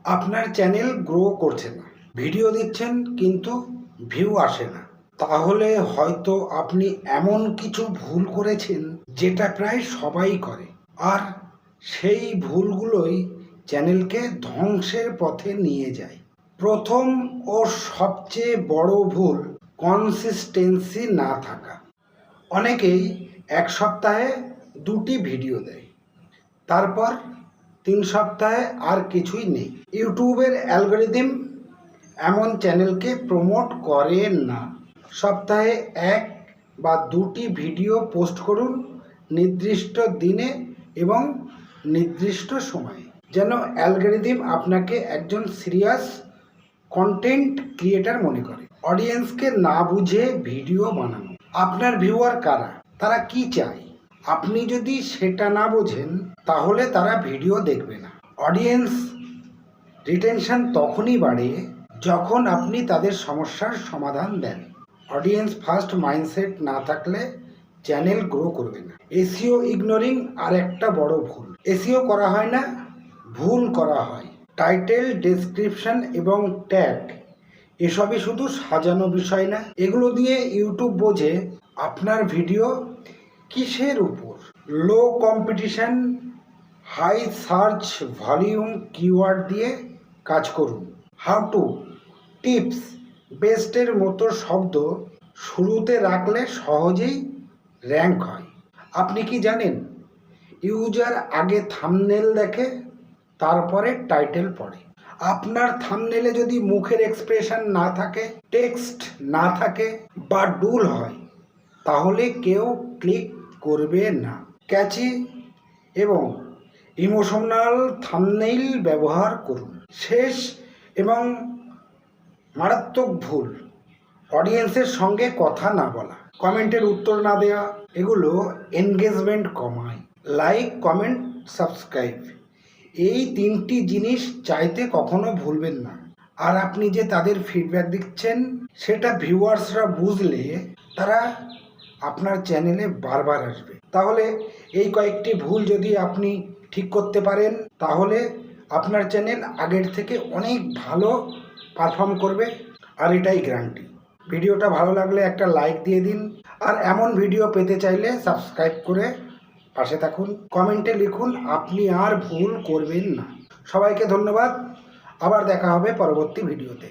আপনার channel grow করছে না, ভিডিও দিচ্ছেন কিন্তু ভিউ আসে না, তাহলে হয়তো আপনি এমন কিছু ভুল করেছেন যেটা প্রায় সবাই করে, আর সেই ভুলগুলোই চ্যানেলকে ধ্বংসের পথে নিয়ে যায়। প্রথম ও সবচেয়ে বড় ভুল কনসিস্টেন্সি না থাকা। অনেকেই এক সপ্তাহে 2টি ভিডিও দেয়, তারপর 3 সপ্তাহে আর কিছুই নেই। ইউটিউবের অ্যালগরিদম এমন চ্যানেলকে প্রমোট করে না। সপ্তাহে 1 বা 2টি ভিডিও পোস্ট করুন, নির্দিষ্ট দিনে এবং নির্দিষ্ট সময়ে, যেন অ্যালগরিদম আপনাকে একজন সিরিয়াস কন্টেন্ট ক্রিয়েটার মনে করে। অডিয়েন্সকে না বুঝে ভিডিও বানানো। আপনার ভিউয়ার কারা, তারা কি চায়, আপনি যদি সেটা না বোঝেন তাহলে তারা ভিডিও দেখবে না। অডিয়েন্স রিটেনশন তখনই বাড়ে যখন আপনি তাদের সমস্যার সমাধান দেন। অডিয়েন্স ফার্স্ট মাইন্ডসেট না থাকলে চ্যানেল গ্রো করবে না। এসইও ইগনোরিং আর একটা বড় ভুল। এসইও করা হয় না, ভুল করা হয়। টাইটেল, ডেসক্রিপশন এবং ট্যাগ এসবই শুধু সাজানো বিষয় না, এগুলো দিয়ে ইউটিউব বোঝে আপনার ভিডিও কিসের উপর। Low competition, high search volume keyword দিয়ে কাজ করুন। হাউ টু, টিপস, বেস্টের মতো শব্দ শুরুতে রাখলে সহজেই র্যাঙ্ক হয়। আপনি কি জানেন ইউজার আগে থাম্বনেল দেখে, তারপরে টাইটেল পড়ে। আপনার থাম্বনেলে যদি মুখের এক্সপ্রেশন না থাকে, টেক্সট না থাকে বা ডুল হয়, তাহলে কেউ ক্লিক করবে না। ক্যাচি এবং ইমোশনাল থাম্বনেইল ব্যবহার করুন। শেষ এবং মারাত্মক ভুল, অডিয়েন্সের সঙ্গে কথা না বলা, কমেন্টের উত্তর না দেওয়া, এগুলো এনগেজমেন্ট কমায়। লাইক, কমেন্ট, সাবস্ক্রাইব, এই 3টি জিনিস চাইতে কখনো ভুলবেন না। আর আপনি যে তাদের ফিডব্যাক দিচ্ছেন সেটা ভিউয়ার্সরা বুঝলে তারা আপনার চ্যানেলে বারবার আসবে। তাহলে এই কয়েকটি ভুল যদি আপনি ঠিক করতে পারেন তাহলে আপনার চ্যানেল আগের থেকে অনেক ভালো পারফর্ম করবে, আর এটাই গ্যারান্টি। ভিডিওটা ভালো লাগলে একটা লাইক দিয়ে দিন, আর এমন ভিডিও পেতে চাইলে সাবস্ক্রাইব করে পাশে থাকুন। কমেন্টে লিখুন আপনি আর ভুল করবেন না। সবাইকে ধন্যবাদ, আবার দেখা হবে পরবর্তী ভিডিওতে।